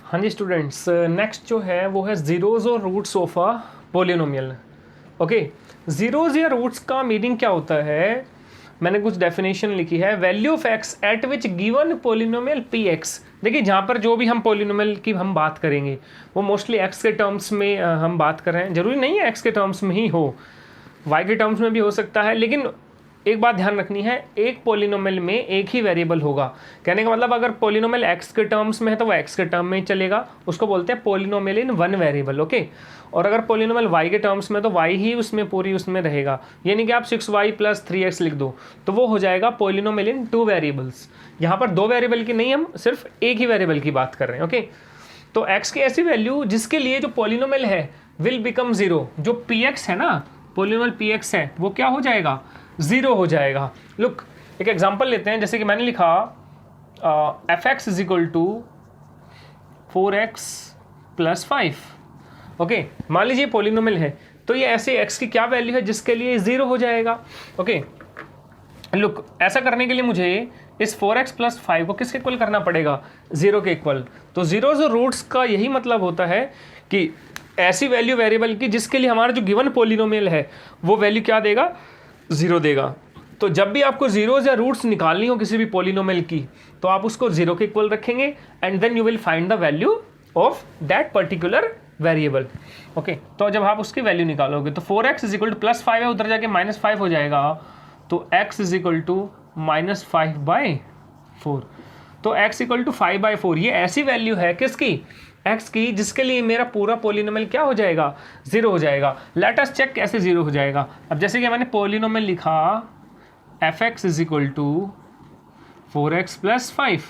हाँ जी students, next जो है वो है ज़ीरोज़ और roots of a polynomial. Okay, zeros या रूट्स का मीनिंग क्या होता है, मैंने कुछ डेफिनेशन लिखी है। Value of x at which given polynomial p x. देखिए जहाँ पर जो भी हम पोलिनोमियल की हम बात करेंगे वो मोस्टली एक्स के टर्म्स में हम बात कर रहे हैं। जरूरी नहीं है एक्स के टर्म्स में ही हो, वाई के टर्म्स में भी हो सकता है, लेकिन एक बात ध्यान रखनी है, एक पोलिनोमियल में एक ही वेरिएबल होगा। कहने का मतलब अगर पोलिनोमियल एक्स के टर्म्स में है तो वो एक्स के टर्म में ही चलेगा, उसको बोलते हैं polynomial in one variable. Okay, और अगर पोलिनोमियल वाई के टर्म्स में तो वाई ही उसमें पूरी उसमें रहेगा। यानी कि आप 6y + 3x लिख दो तो वो हो जाएगा पोलिनोमियल इन टू वेरिएबल्स। यहाँ पर दो वेरिएबल की नहीं, हम सिर्फ एक ही वेरिएबल की बात कर रहे हैं। ओके, तो x की ऐसी वैल्यू जिसके लिए जो पोलिनोमियल है विल बिकम जीरो। जो px है ना, पोलिनोमियल px है, वो क्या हो जाएगा, जीरो हो जाएगा। लुक, एक एग्जांपल लेते हैं, जैसे कि मैंने लिखा fx = 4x + 5। ओके, मान लीजिए पोलिनोमियल है, तो ये ऐसे x की क्या वैल्यू है जिसके लिए जीरो हो जाएगा। ओके, लुक, ऐसा करने के लिए मुझे इस 4x + 5 को किसके इक्वल करना पड़ेगा, जीरो के इक्वल। तो जीरोज और रूट्स का यही मतलब होता है कि ऐसी वैल्यू वेरिएबल की जिसके लिए हमारा जो गिवन पोलिनोमियल है वो वैल्यू क्या देगा, जीरो देगा। तो जब भी आपको जीरोज या रूट्स निकालनी हो किसी भी पोलिनोमियल की तो आप उसको जीरो के इक्वल रखेंगे and then you will find the value of that particular variable. Okay, तो जब आप उसकी वैल्यू निकालोगे तो 4x = +5 है, उधर जाके -5 हो जाएगा, तो x = -5/4। तो x = 5/4 ये ऐसी वैल्यू है किसकी, x की, जिसके लिए मेरा पूरा पोलिनोमियल क्या हो जाएगा, जीरो हो जाएगा। लेट अस चेक कैसे जीरो हो जाएगा। अब जैसे कि मैंने पोलिनोमियल लिखा fx = 4x + 5।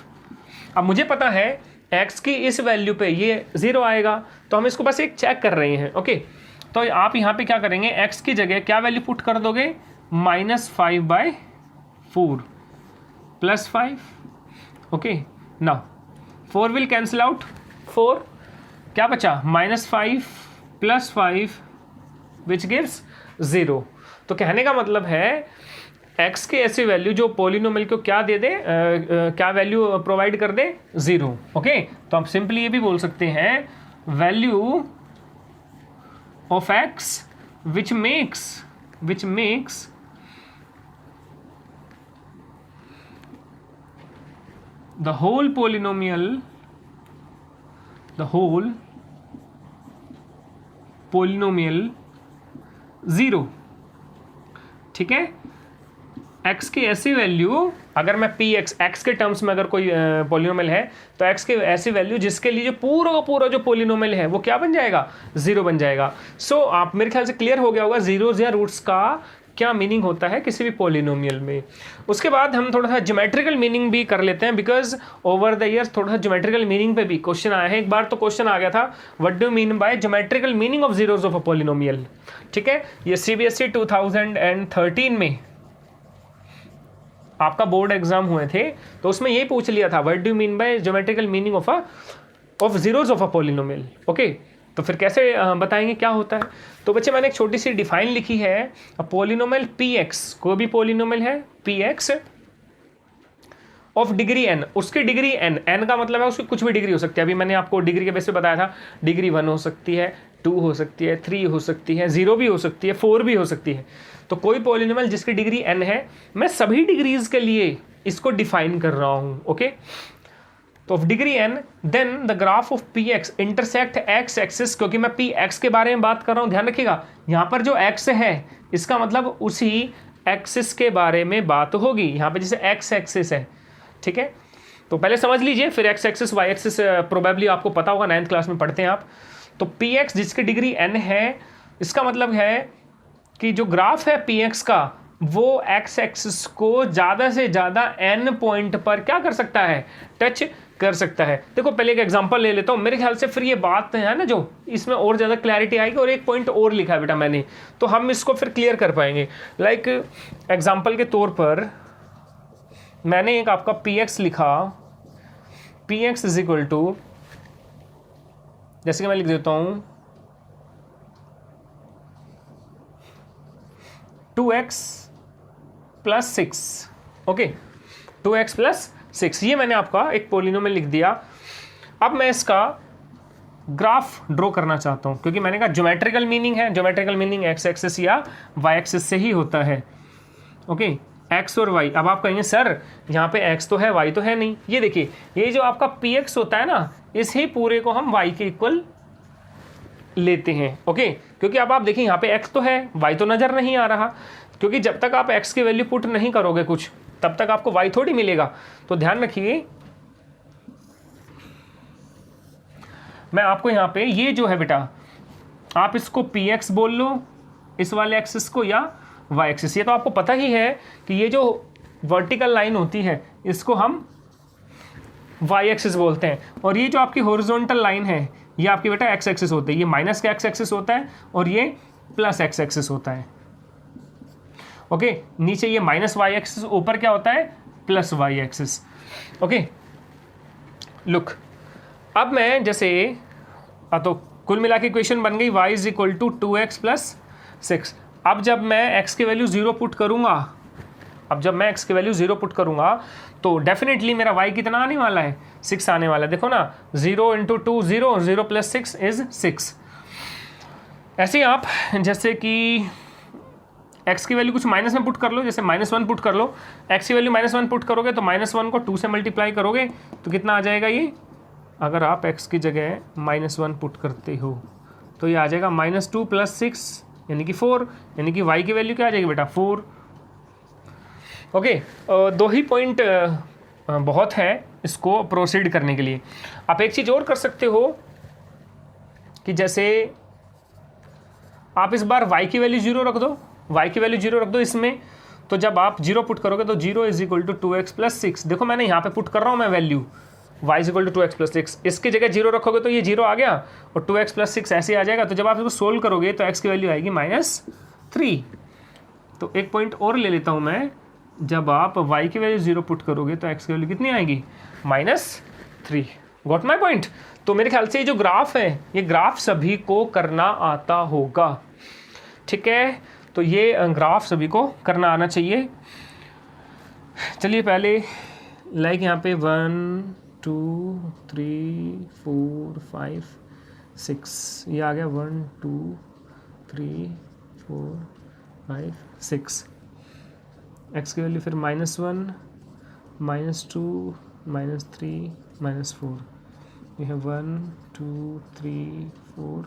अब मुझे पता है x की इस वैल्यू पे ये जीरो आएगा, तो हम इसको बस एक चेक कर रहे हैं। ओके, तो आप यहाँ पे क्या करेंगे, x की जगह क्या वैल्यू पुट कर दोगे, -5/4 + 5। Okay, now 4 will cancel out, 4 क्या बचा, -5 + 5 विच गिव्स 0। तो कहने का मतलब है x की ऐसी वैल्यू जो पोलिनोमियल को क्या दे दे, क्या वैल्यू प्रोवाइड कर दे, जीरो। ओके, तो आप सिंपली ये भी बोल सकते हैं value of x which makes the whole polynomial zero. ठीक है, x की ऐसी वैल्यू, अगर मैं x के टर्म्स में अगर कोई पोलिनोमियल है तो x की ऐसी वैल्यू जिसके लिए जो पूरा का पूरा जो पोलिनोमियल है वो क्या बन जाएगा, जीरो बन जाएगा। सो आप मेरे ख्याल से क्लियर हो गया होगा जीरोज या रूट्स का क्या मीनिंग होता है किसी भी पोलिनोमियल में। उसके बाद हम थोड़ा सा ज्योमेट्रिकल मीनिंग भी कर लेते हैं, बिकॉज ओवर द ईयर्स थोड़ा सा ज्योमेट्रिकल मीनिंग पे भी क्वेश्चन आया है। एक बार तो क्वेश्चन आ गया था, what do mean by geometrical meaning of zeros of a polynomial. ठीक है, ये CBSE 2013 में आपका बोर्ड एग्जाम हुए थे, तो उसमें ये पूछ लिया था, what do mean by geometrical meaning of zeros of a polynomial. Okay, तो फिर कैसे बताएंगे क्या होता है। तो बच्चे मैंने एक छोटी सी डिफाइन लिखी है, पोलिनोमियल px, कोई भी पोलिनोमियल है px ऑफ डिग्री n, उसकी डिग्री n का मतलब है उसकी कुछ भी डिग्री हो सकती है। अभी मैंने आपको डिग्री के बेस पे बताया था, डिग्री 1 हो सकती है, 2 हो सकती है, 3 हो सकती है, 0 भी हो सकती है, 4 भी हो सकती है। तो कोई पोलिनोमियल जिसकी डिग्री n है, मैं सभी डिग्रीज के लिए इसको डिफाइन कर रहा हूँ। ओके, तो of degree n, then the graph of px intersect x axis, क्योंकि मैं px के बारे में बात कर रहा हूँ, ध्यान रखिएगा यहाँ पर जो x है इसका मतलब उसी एक्सिस के बारे में बात होगी। यहाँ पे जैसे x एक्सिस है, ठीक है, तो पहले समझ लीजिए, फिर x axis y axis probably आपको पता होगा, 9th क्लास में पढ़ते हैं आप। तो px जिसकी डिग्री n है, इसका मतलब है कि जो ग्राफ है px का वो x एक्सिस को ज़्यादा से ज़्यादा n पॉइंट पर क्या कर सकता है, टच कर सकता है। देखो पहले एक एग्जांपल ले लेता हूँ, मेरे ख्याल से फिर ये बात है ना जो इसमें और ज़्यादा क्लैरिटी आएगी। और एक पॉइंट और लिखा है बेटा मैंने, तो हम इसको फिर क्लियर कर पाएंगे। लाइक एग्जांपल के तौर पर मैंने एक आपका px लिखा, px = जैसे कि मैं लिख देता हूँ 2x + 6। ओके, 2x + 6, ये मैंने आपका एक पोलिनोमियल लिख दिया। अब मैं इसका ग्राफ ड्रॉ करना चाहता हूँ, क्योंकि मैंने कहा ज्योमेट्रिकल मीनिंग है, ज्योमेट्रिकल मीनिंग एक्स एक्सिस या वाई एक्सिस से ही होता है। ओके, एक्स और वाई। अब आप कहेंगे सर यहाँ पे एक्स तो है वाई तो है नहीं। ये देखिए, ये जो आपका पी एक्स होता है ना, इसी पूरे को हम वाई के इक्वल लेते हैं। ओके, क्योंकि अब आप देखिए यहाँ पे एक्स तो है, वाई तो नज़र नहीं आ रहा, क्योंकि जब तक आप एक्स की वैल्यू पुट नहीं करोगे कुछ, तब तक आपको वाई थोड़ी मिलेगा। तो ध्यान रखिए, मैं आपको यहाँ पे ये जो है बेटा, आप इसको पी एक्स बोल लो इस वाले एक्सिस को, या वाई एक्सिस। ये तो आपको पता ही है कि ये जो वर्टिकल लाइन होती है इसको हम वाई एक्सिस बोलते हैं, और ये जो आपकी हॉरिजॉन्टल लाइन है ये आपकी बेटा एक्स एक्सिस होती है। ये माइनस का एक्स एक्सिस होता है और ये प्लस एक्स एक्सिस होता है। ओके, नीचे ये माइनस वाई एक्सिस, ऊपर क्या होता है plus y axis. Okay, look, अब मैं जैसे तो कुल मिला के इक्वेशन बन गई y is equal to 2x plus 6। अब जब मैं x की वैल्यू 0 पुट करूंगा, तो डेफिनेटली मेरा y कितना आने वाला है 6 आने वाला है। देखो ना, 0 इंटू 2 0, 0 प्लस 6 इज 6। ऐसे ही आप जैसे कि x की वैल्यू कुछ माइनस में पुट कर लो, जैसे -1 पुट कर लो। x की वैल्यू -1 पुट करोगे तो -1 को 2 से मल्टीप्लाई करोगे तो कितना आ जाएगा ये, अगर आप x की जगह -1 पुट करते हो तो ये आ जाएगा -2 प्लस 6 यानी कि 4, यानी कि y की वैल्यू क्या आ जाएगी बेटा 4। ओके, दो ही पॉइंट बहुत है इसको प्रोसीड करने के लिए। आप एक चीज़ और कर सकते हो कि जैसे आप इस बार y की वैल्यू 0 रख दो, इसमें। तो जब आप 0 पुट करोगे तो 0 is equal to 2x plus 6। देखो मैंने यहाँ पे पुट कर रहा हूँ मैं value y is equal to 2x plus 6, इसकी जगह 0 रखोगे तो ये 0 आ गया और 2x प्लस 6 ऐसे आ जाएगा। तो जब आप इसको सोल्व करोगे तो x की वैल्यू आएगी -3। तो एक पॉइंट और ले लेता हूँ मैं, जब आप y की वैल्यू 0 पुट करोगे तो x की वैल्यू कितनी आएगी -3। Got my point. तो मेरे ख्याल से ये जो ग्राफ है, ये ग्राफ सभी को करना आता होगा, ठीक है। तो ये ग्राफ सभी को करना आना चाहिए। चलिए पहले लाइक यहाँ पे 1 2 3 4 5 6 ये आ गया, 1 2 3 4 5 6। एक्स की वैल्यू फिर -1 -2 -3 -4। ये है 1 2 3 4।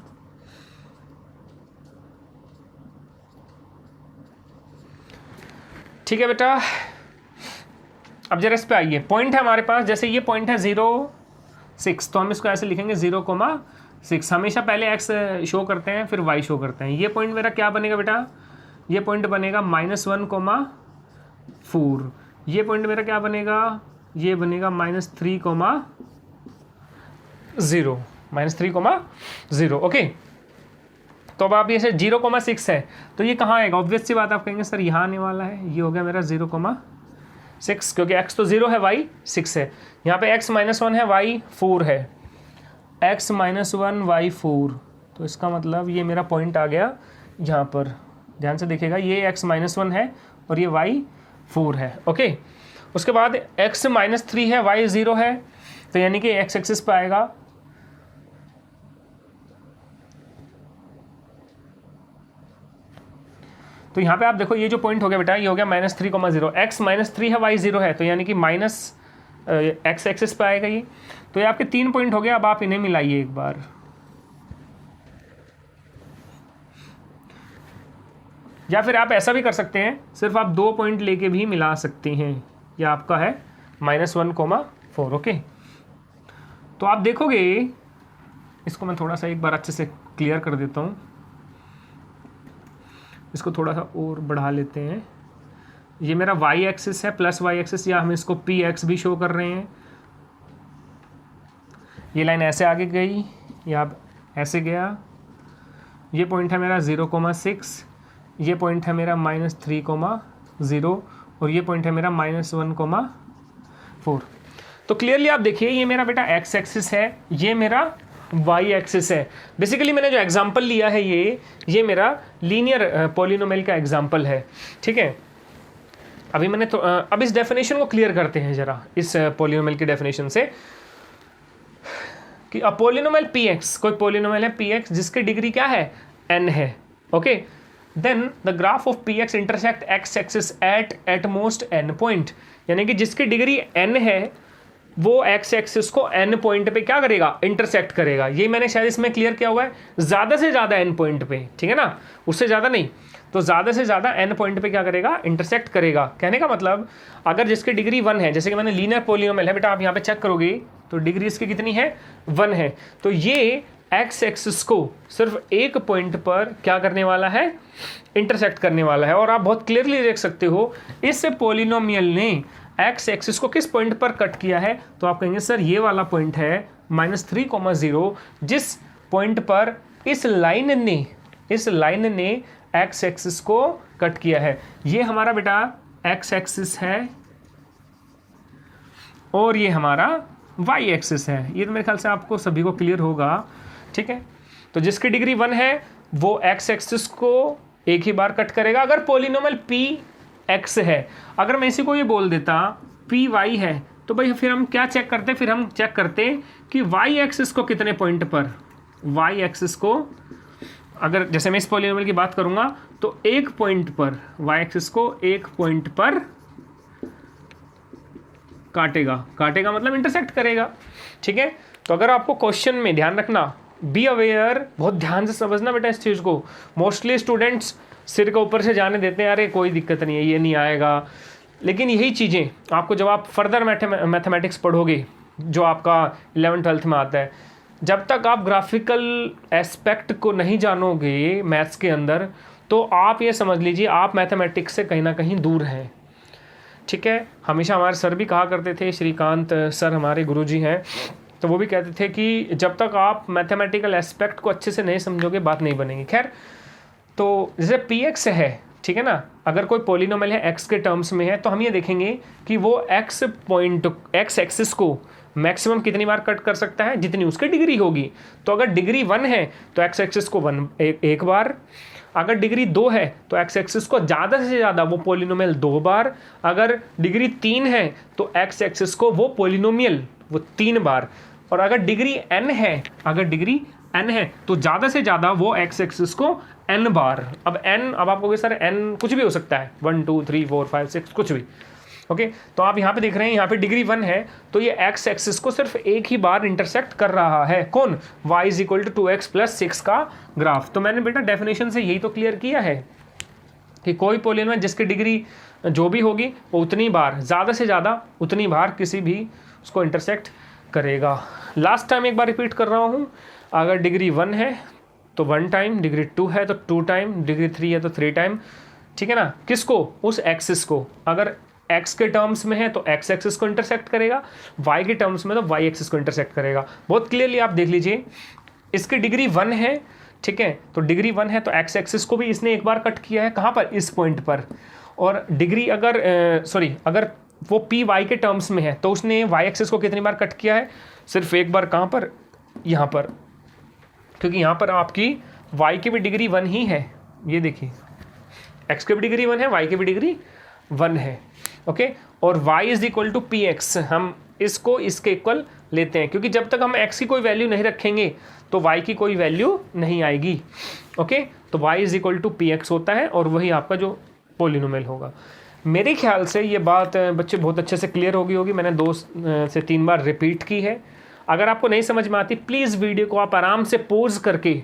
ठीक है बेटा, अब जरा इस पे आइए। पॉइंट है हमारे पास, जैसे ये पॉइंट है 0 6, तो हम इसको ऐसे लिखेंगे 0,6। हमेशा पहले x शो करते हैं फिर y शो करते हैं। ये पॉइंट मेरा क्या बनेगा बेटा, ये पॉइंट बनेगा -1,4। ये पॉइंट मेरा क्या बनेगा, ये बनेगा -3,0 ओके। तो अब आप ये 0,6 है तो ये कहाँ आएगा, ऑब्वियस सी बात आप कहेंगे सर यहाँ आने वाला है। ये हो गया मेरा 0,6, क्योंकि x तो 0 है, y 6 है। यहाँ पे x -1 है, y 4 है, x -1 y 4। तो इसका मतलब ये मेरा पॉइंट आ गया यहाँ पर, ध्यान से देखिएगा, ये x -1 है और ये y 4 है। ओके, उसके बाद x -3 है, y 0 है, तो यानी कि x एक्सिस पे आएगा। तो यहाँ पे आप देखो ये जो पॉइंट हो गया बेटा, ये हो गया -3,0, x -3 है, y 0 है, तो यानी कि माइनस x एक्सिस पे आएगा ये। तो ये आपके 3 पॉइंट हो गए। अब आप इन्हें मिलाइए एक बार, या फिर आप ऐसा भी कर सकते हैं, सिर्फ आप 2 पॉइंट लेके भी मिला सकते हैं। ये आपका है -1,4। ओके, तो आप देखोगे, इसको मैं थोड़ा सा एक बार अच्छे से क्लियर कर देता हूँ, इसको थोड़ा सा और बढ़ा लेते हैं। ये मेरा y एक्सिस है, प्लस y एक्सिस, या हम इसको px भी शो कर रहे हैं। ये लाइन ऐसे आगे गई, या ऐसे गया। ये पॉइंट है मेरा 0,6, ये पॉइंट है मेरा -3,0 और ये पॉइंट है मेरा -1,4। तो क्लियरली आप देखिए, ये मेरा बेटा x एक्सिस है, ये मेरा y एक्सिस है। बेसिकली मैंने जो एग्जांपल लिया है ये मेरा लीनियर पॉलिनोमियल का एग्जांपल है, ठीक है। अभी मैंने तो अब इस डेफिनेशन को क्लियर करते हैं जरा, इस पॉलिनोमियल की डेफिनेशन से। कि अ पॉलिनोमियल पी एक्स, कोई पॉलिनोमियल है पी एक्स जिसकी डिग्री क्या है, n है, okay, then the graph of p x intersect x axis at most n point, यानी कि जिसकी डिग्री n है वो एक्स एक्सिस को n पॉइंट पे क्या करेगा, इंटरसेक्ट करेगा। ये मैंने शायद इसमें क्लियर किया हुआ है, ज़्यादा से ज़्यादा n पॉइंट पे, ठीक है ना, उससे ज़्यादा नहीं, तो ज़्यादा से ज़्यादा n पॉइंट पे क्या करेगा, इंटरसेक्ट करेगा। कहने का मतलब अगर जिसकी डिग्री 1 है, जैसे कि मैंने लीनियर पॉलिनोमियल है बेटा, आप यहाँ पे चेक करोगे तो डिग्री इसकी कितनी है, 1 है, तो ये एक्स एक्सिस को सिर्फ एक पॉइंट पर क्या करने वाला है, इंटरसेक्ट करने वाला है। और आप बहुत क्लियरली देख सकते हो इस पॉलिनोमियल ने एक्स एक्सिस को किस पॉइंट पर कट किया है, तो आप कहेंगे सर ये वाला पॉइंट है -3,0, जिस पॉइंट पर इस लाइन ने एक्स एक्सिस को कट किया है। ये हमारा बेटा एक्स एक्सिस है और ये हमारा वाई एक्सिस है। ये तो मेरे ख्याल से आपको सभी को क्लियर होगा, ठीक है। तो जिसकी डिग्री 1 है वो एक्स एक्सिस को एक ही बार कट करेगा। अगर पॉलिनोमियल पी एक्स है, अगर मैं इसी को ये बोल देता पी वाई है, तो भाई फिर हम क्या चेक करते, फिर हम चेक करते कि वाई एक्सिस को कितने पॉइंट पर, वाई एक्सिस को अगर जैसे मैं इस पॉलिनोमियल की बात करूंगा तो एक पॉइंट पर, वाई एक्सिस को एक पॉइंट पर काटेगा मतलब इंटरसेक्ट करेगा, ठीक है। तो अगर आपको क्वेश्चन में ध्यान रखना, बी अवेयर, बहुत ध्यान से समझना बेटा इस चीज़ को। मोस्टली स्टूडेंट्स सिर के ऊपर से जाने देते हैं, अरे कोई दिक्कत नहीं है, ये नहीं आएगा, लेकिन यही चीज़ें आपको जब आप फर्दर मैथमेटिक्स पढ़ोगे, जो आपका 11th-12th में आता है, जब तक आप ग्राफिकल एस्पेक्ट को नहीं जानोगे मैथ्स के अंदर, तो आप ये समझ लीजिए आप मैथमेटिक्स से कहीं ना कहीं दूर हैं, ठीक है। हमेशा हमारे सर भी कहा करते थे, श्रीकांत सर हमारे गुरुजी हैं, तो वो भी कहते थे कि जब तक आप मैथमेटिकल एस्पेक्ट को अच्छे से नहीं समझोगे बात नहीं बनेगी। खैर, तो जैसे पी एक्स है, ठीक है ना, अगर कोई पॉलिनोमियल है एक्स के टर्म्स में है, तो हम ये देखेंगे कि वो एक्स एक्सिस को मैक्सिमम कितनी बार कट कर सकता है, जितनी उसकी डिग्री होगी। तो अगर डिग्री 1 है तो एक्स एक्सिस को एक बार, अगर डिग्री 2 है तो एक्स एक्सिस को ज़्यादा से ज़्यादा वो पॉलिनोमियल 2 बार, अगर डिग्री 3 है तो एक्स एक्सिस को वो पॉलिनोमियल वो 3 बार, और अगर डिग्री n है तो ज़्यादा से ज़्यादा वो एक्स एक्सिस को n बार। अब आपको सर n कुछ भी हो सकता है, 1 2 3 4 5 6 कुछ भी, ओके। तो आप यहाँ पे देख रहे हैं, यहाँ पे डिग्री 1 है तो ये एक्स एक्सिस को सिर्फ एक ही बार इंटरसेक्ट कर रहा है। कौन, y = 2x + 6 का ग्राफ। तो मैंने बेटा डेफिनेशन से यही तो क्लियर किया है कि कोई पॉलिनोमियल जिसकी डिग्री जो भी होगी वो उतनी बार, ज़्यादा से ज़्यादा उतनी बार किसी भी उसको इंटरसेक्ट करेगा। लास्ट टाइम एक बार रिपीट कर रहा हूँ, अगर डिग्री 1 है तो 1 टाइम, डिग्री 2 है तो 2 टाइम, डिग्री 3 है तो 3 टाइम, ठीक है ना। किसको, उस एक्सिस को। अगर x के टर्म्स में है तो x एक्सिस को इंटरसेक्ट करेगा, y के टर्म्स में तो y एक्सिस को इंटरसेक्ट करेगा। बहुत क्लियरली आप देख लीजिए, इसकी डिग्री 1 है, ठीक है, तो डिग्री 1 है तो x एक्सिस को भी इसने एक बार कट किया है, कहाँ पर, इस पॉइंट पर। और डिग्री अगर वो पी वाई के टर्म्स में है तो उसने y एक्सिस को कितनी बार कट किया है, सिर्फ एक बार। कहाँ पर, यहाँ पर, क्योंकि यहाँ पर आपकी y की भी डिग्री 1 ही है, ये देखिए, x की भी डिग्री 1 है, y की भी डिग्री 1 है, ओके। और y = px, हम इसको इसके इक्वल लेते हैं, क्योंकि जब तक हम x की कोई वैल्यू नहीं रखेंगे तो y की कोई वैल्यू नहीं आएगी, ओके। तो y = px होता है और वही आपका जो पॉलिनोमियल होगा। मेरे ख्याल से ये बात बच्चे बहुत अच्छे से क्लियर होगी। मैंने 2 से 3 बार रिपीट की है। अगर आपको नहीं समझ में आती, प्लीज़ वीडियो को आप आराम से पॉज करके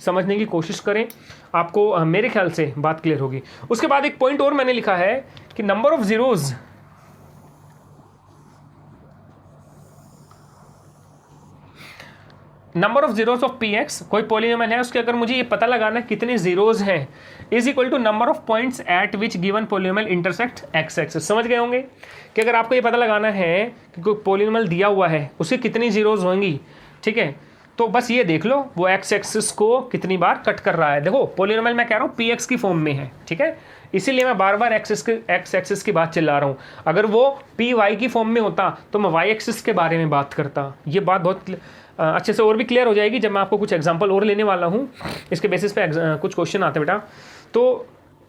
समझने की कोशिश करें, आपको मेरे ख्याल से बात क्लियर होगी। उसके बाद एक पॉइंट और मैंने लिखा है कि number of zeros, number of zeros of p x, कोई पॉलिनोमियल है उसके अगर मुझे ये पता लगाना है कितने जीरोज हैं, = number of points at which given polynomial intersect x axis. समझ गए होंगे कि अगर आपको ये पता लगाना है कि कोई पॉलिनोमियल दिया हुआ है उसके कितनी जीरोज होंगी, ठीक है, तो बस ये देख लो वो एक्स एक्सिस को कितनी बार कट कर रहा है। देखो पॉलिनोमियल मैं कह रहा हूँ पी एक्स की फॉर्म में है, ठीक है, इसीलिए मैं बार बार एक्स एक्सिस की बात चिल्ला रहा हूँ। अगर वो पी वाई की फॉर्म में होता तो मैं वाई एक्सिस के बारे में बात करता। ये बात बहुत अच्छे से और भी क्लियर हो जाएगी जब मैं आपको कुछ एग्जांपल और लेने वाला हूँ, इसके बेसिस पे कुछ क्वेश्चन आते हैं बेटा। तो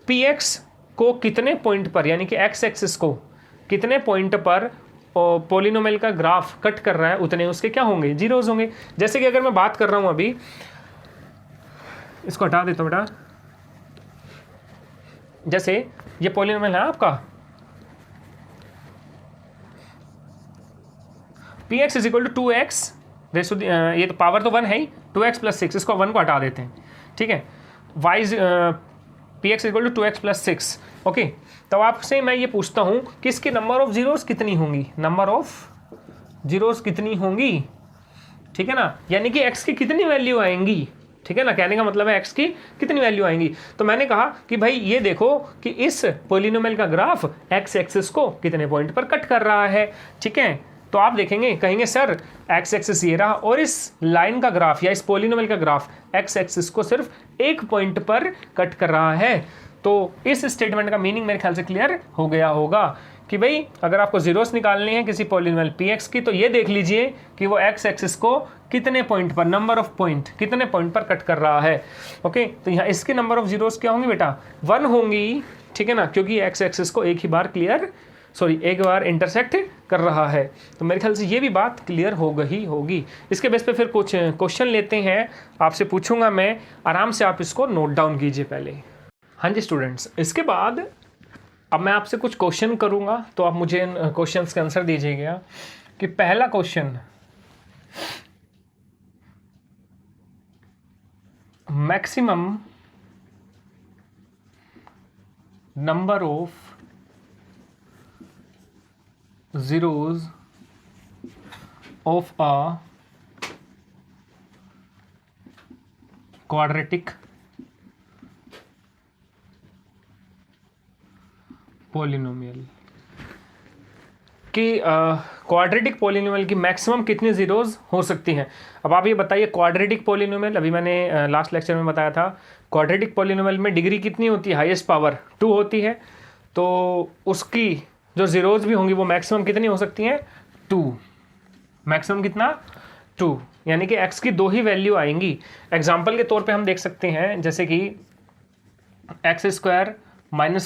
पी एक्स को कितने पॉइंट पर, यानी कि एक्स एक्सिस को कितने पॉइंट पर पोलिनोमियल का ग्राफ कट कर रहा है उतने उसके क्या होंगे, जीरोज होंगे। जैसे कि अगर मैं बात कर रहा हूं अभी, इसको हटा देता हूं बेटा, जैसे ये पोलिनोमियल है आपका px is equal to 2x, ये तो पावर तो 1 है ही, 2x प्लस 6, इसको 1 को हटा देते हैं, ठीक है। y px equal to 2x plus 6, okay. तो आपसे मैं ये पूछता हूँ कि इसके नंबर ऑफ जीरोस कितनी होंगी, नंबर ऑफ जीरोस कितनी होंगी, ठीक है ना, यानी कि x की कितनी वैल्यू आएंगी, ठीक है ना, कहने का मतलब है x की कितनी वैल्यू आएंगी। तो मैंने कहा कि भाई ये देखो कि इस पोलिनोमियल का ग्राफ x एक्सिस को कितने पॉइंट पर कट कर रहा है, ठीक है। तो आप देखेंगे, कहेंगे सर x एक्सिस ये रहा और इस लाइन का ग्राफ या इस पोलिनोमियल का ग्राफ x एक्सिस को सिर्फ एक पॉइंट पर कट कर रहा है। तो इस स्टेटमेंट का मीनिंग मेरे ख्याल से क्लियर हो गया होगा कि भाई अगर आपको जीरोस निकालने हैं किसी पोलिनोमियल px की, तो ये देख लीजिए कि वो x एक्सिस को कितने पॉइंट पर, नंबर ऑफ पॉइंट कितने पॉइंट पर कट कर रहा है, ओके। तो यहाँ इसके नंबर ऑफ जीरोस क्या होंगी बेटा, 1 होंगी, ठीक है ना, क्योंकि x एक्सिस को एक बार इंटरसेक्ट कर रहा है। तो मेरे ख्याल से ये भी बात क्लियर हो गई होगी। इसके बेस पे फिर कुछ क्वेश्चन लेते हैं, आपसे पूछूंगा मैं, आराम से आप इसको नोट डाउन कीजिए पहले। हाँ जी स्टूडेंट्स, इसके बाद अब मैं आपसे कुछ क्वेश्चन करूंगा, तो आप मुझे इन क्वेश्चंस के आंसर दीजिएगा। कि पहला question, maximum number of zeros of a quadratic polynomial कि क्वाड्रेटिक पोलिनोमियल की मैक्सिमम कितनी जीरोज हो सकती हैं। अब आप ये बताइए, क्वाड्रेटिक पोलिनोमियल, अभी मैंने लास्ट लेक्चर में बताया था, क्वाड्रेटिक पोलिनोमियल में डिग्री कितनी होती है, हाईएस्ट पावर 2 होती है। तो उसकी जो जीरोज भी होंगी वो मैक्सिमम कितनी हो सकती हैं, 2, मैक्सिमम कितना, 2, यानी कि x की 2 ही वैल्यू आएंगी। एग्जाम्पल के तौर पे हम देख सकते हैं, जैसे कि x² -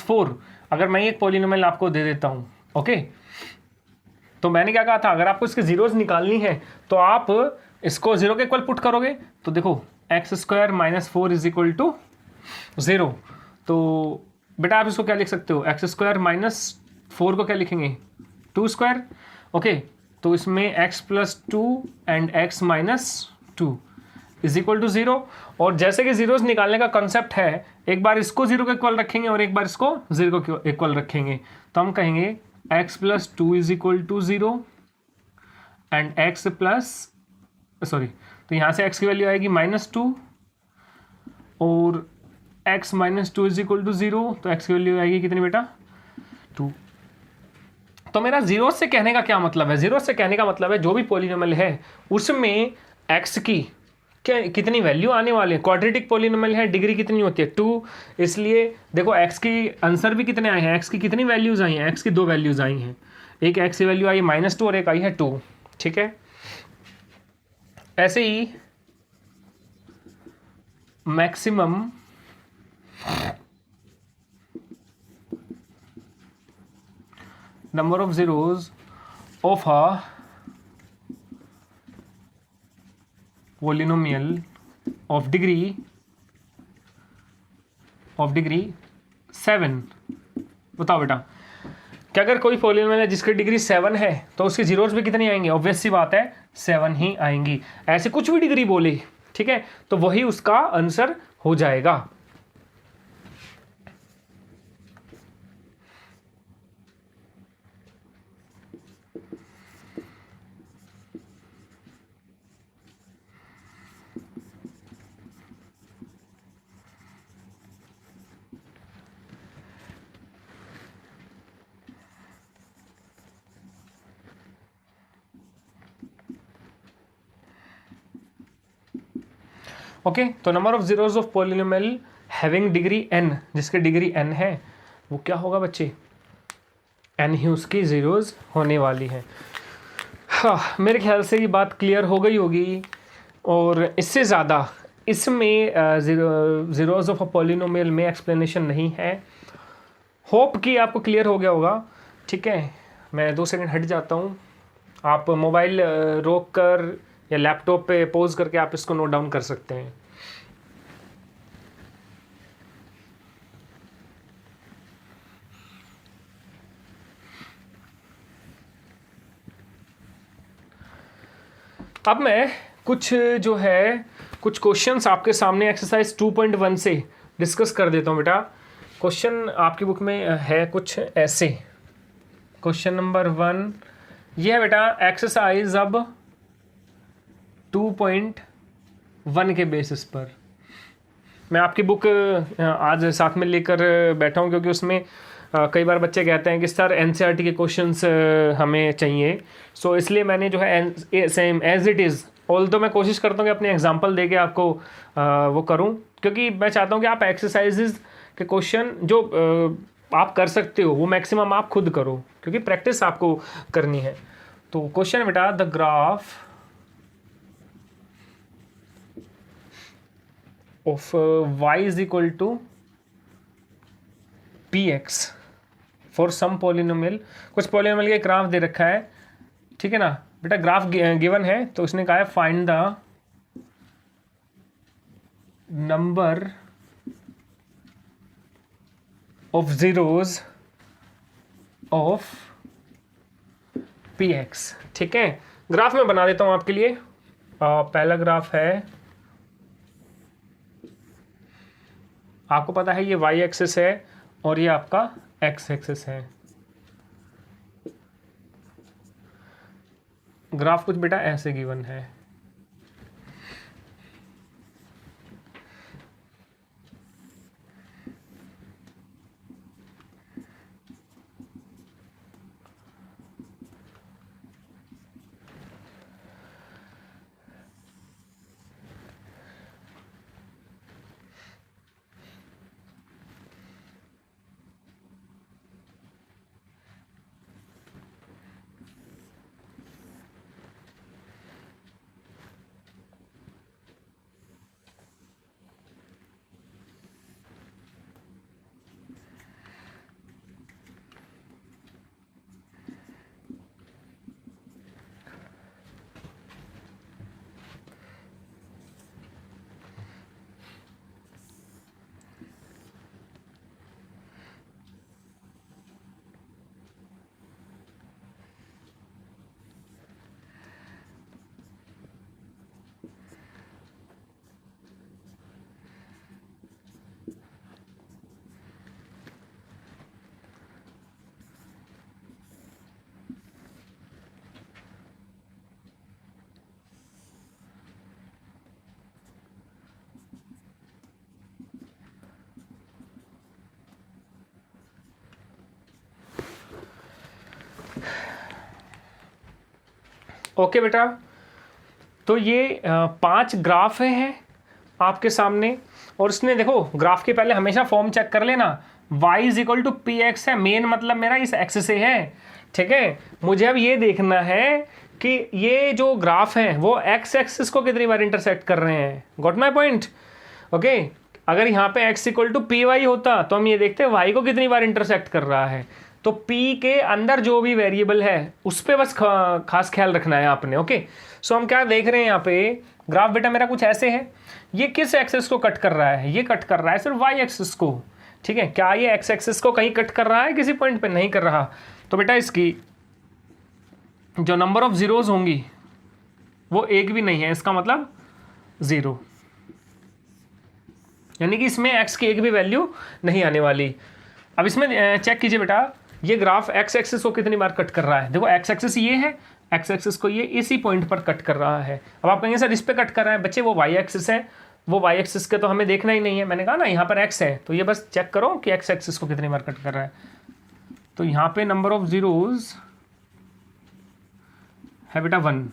4, अगर मैं एक पोलिनोमियल आपको दे देता हूँ, ओके। तो मैंने क्या कहा था, अगर आपको इसके जीरोज निकालनी है तो आप इसको 0 के इक्वल पुट करोगे, तो देखो x² - 4 इज इक्वल टू 0। तो बेटा आप इसको क्या लिख सकते हो, x² - 4 को क्या लिखेंगे, 2², ओके। तो इसमें x + 2 and x - 2 is equal to 0। और जैसे कि जीरोस निकालने का कॉन्सेप्ट है, एक बार इसको 0 के इक्वल रखेंगे और एक बार इसको 0 के इक्वल रखेंगे, तो हम कहेंगे x + 2 is equal to 0 and तो यहाँ से x की वैल्यू आएगी -2 और x - 2 इज इक्वल टू 0, तो x की वैल्यू आएगी कितनी बेटा, 2। तो मेरा जीरो से कहने का क्या मतलब है, जीरो से कहने का मतलब है जो भी पॉलिनोमियल है उसमें x की क्या कितनी वैल्यू आने वाले हैं। क्वाड्रेटिक पॉलिनोमियल है, डिग्री कितनी होती है, 2, इसलिए देखो x की आंसर भी कितने आए हैं, x की कितनी वैल्यूज आई हैं, x की 2 वैल्यूज आई हैं, एक x की वैल्यू आई है -2 और एक आई है 2, ठीक है। ऐसे ही maximum number of zeros of a polynomial of degree 7। बताओ बेटा, क्या अगर कोई पॉलिनोमियल है जिसकी डिग्री 7 है तो उसकी जीरोस भी कितनी आएंगी, ऑब्वियस सी बात है 7 ही आएंगी। ऐसे कुछ भी डिग्री बोले, ठीक है, तो वही उसका आंसर हो जाएगा। ओके, तो number of zeros of polynomial having degree n, जिसकी डिग्री n है, वो क्या होगा बच्चे, n ही उसकी जीरोस होने वाली है। हाँ, मेरे ख्याल से ये बात क्लियर हो गई होगी। और इससे ज़्यादा इसमें जीरोस ऑफ अ पॉलिनोमियल में एक्सप्लेनेशन नहीं है। होप कि आपको क्लियर हो गया होगा, ठीक है। मैं 2 सेकंड हट जाता हूँ। आप मोबाइल रोक कर या लैपटॉप पे पॉज करके आप इसको नोट डाउन कर सकते हैं। अब मैं कुछ जो है कुछ क्वेश्चंस आपके सामने एक्सरसाइज 2.1 से डिस्कस कर देता हूँ बेटा। क्वेश्चन आपकी बुक में है कुछ ऐसे। क्वेश्चन नंबर 1 ये है बेटा, एक्सरसाइज अब 2.1 के बेसिस पर मैं आपकी बुक आज साथ में लेकर बैठा हूँ, क्योंकि उसमें कई बार बच्चे कहते हैं कि सर एनसीईआरटी के क्वेश्चंस हमें चाहिए। सो इसलिए मैंने जो है same as it is, all तो मैं कोशिश करता हूँ कि अपने एग्जांपल दे के आपको वो करूँ, क्योंकि मैं चाहता हूँ कि आप एक्सरसाइजेज के क्वेश्चन जो आप कर सकते हो वो मैक्सिमम आप खुद करो, क्योंकि प्रैक्टिस आपको करनी है। तो क्वेश्चन बेटा, the graph of y is equal to px for some polynomial. कुछ पॉलिनोमियल का ग्राफ दे रखा है, ठीक है ना बेटा। ग्राफ गिवन है तो उसने कहा है find the number of zeros of px। ठीक है, ग्राफ में बना देता हूं आपके लिए। पहला ग्राफ है, आपको पता है ये y एक्सिस है और ये आपका x एक्सिस है। ग्राफ कुछ बेटा ऐसे गिवन है। ओके बेटा, तो ये 5 ग्राफ हैं आपके सामने, और इसने देखो ग्राफ के पहले हमेशा फॉर्म चेक कर लेना। y is equal to p x है, मेन मतलब मेरा इस एक्स से है, ठीक है। मुझे अब ये देखना है कि ये जो ग्राफ है वो x एक्सिस को कितनी बार इंटरसेक्ट कर रहे हैं। Got my point? ओके, अगर यहाँ पे x equal to p y होता तो हम ये देखते हैं y को कितनी बार इंटरसेक्ट कर रहा है। तो p के अंदर जो भी वेरिएबल है उस पर बस खास ख्याल रखना है आपने। ओके, सो हम क्या देख रहे हैं यहाँ पे, ग्राफ बेटा मेरा कुछ ऐसे है। ये किस एक्सिस को कट कर रहा है? ये कट कर रहा है सिर्फ y एक्सिस को, ठीक है। क्या ये x एक्सिस को कहीं कट कर रहा है? किसी पॉइंट पे नहीं कर रहा। तो बेटा इसकी जो नंबर ऑफ जीरोज होंगी वो एक भी नहीं है, इसका मतलब 0, यानी कि इसमें x की एक भी वैल्यू नहीं आने वाली। अब इसमें चेक कीजिए बेटा, ये ग्राफ x एक्सिस को कितनी बार कट कर रहा है। देखो x एक्सिस ये है, x एक्सिस को ये इसी पॉइंट पर कट कर रहा है। अब आप कहेंगे सर इस पे कट कर रहा है, बच्चे वो y एक्सिस है, वो y एक्सिस के तो हमें देखना ही नहीं है। मैंने कहा ना यहाँ पर x है, तो ये बस चेक करो कि x एक्सिस को कितनी बार कट कर रहा है। तो यहाँ पे नंबर ऑफ जीरोज है बेटा 1।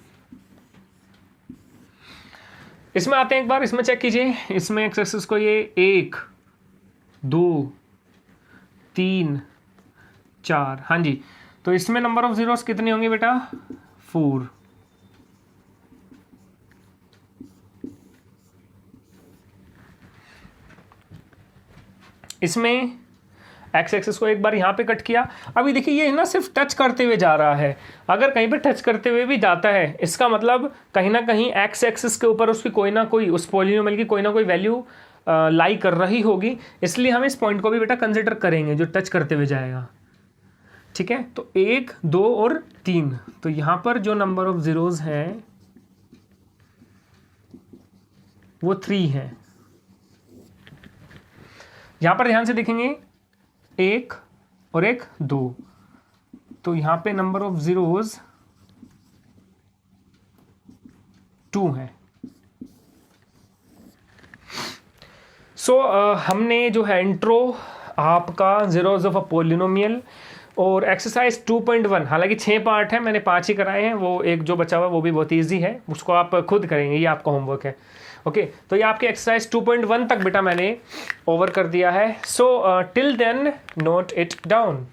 इसमें आते हैं एक बार, इसमें चेक कीजिए, इसमें x एक्सिस को ये 1 2 3 4, हाँ जी। तो इसमें नंबर ऑफ जीरोस कितनी होंगी बेटा? 4। इसमें एक्स एक्सिस को एक बार यहाँ पे कट किया। अभी देखिए ये ना सिर्फ टच करते हुए जा रहा है, अगर कहीं पे टच करते हुए भी जाता है इसका मतलब कहीं ना कहीं एक्स एक्सिस के ऊपर उसकी कोई ना कोई, उस पॉलिनोमियल की कोई ना कोई वैल्यू लाई कर रही होगी, इसलिए हम इस पॉइंट को भी बेटा कंसिडर करेंगे जो टच करते हुए जाएगा। ठीक है, तो 1, 2 और 3, तो यहाँ पर जो नंबर ऑफ जीरोज हैं वो 3 है। यहाँ पर ध्यान से देखेंगे 1 और 1 2, तो यहाँ पे नंबर ऑफ जीरोज 2 है। सो हमने जो है इंट्रो आपका जीरोज ऑफ अ पॉलिनोमियल और एक्सरसाइज 2.1, हालांकि 6 पार्ट है, मैंने 5 ही कराए हैं, वो एक जो बचा हुआ वो भी बहुत ईजी है, उसको आप खुद करेंगे, ये आपका होमवर्क है। ओके, तो ये आपके एक्सरसाइज 2.1 तक बेटा मैंने ओवर कर दिया है। So till then note it down.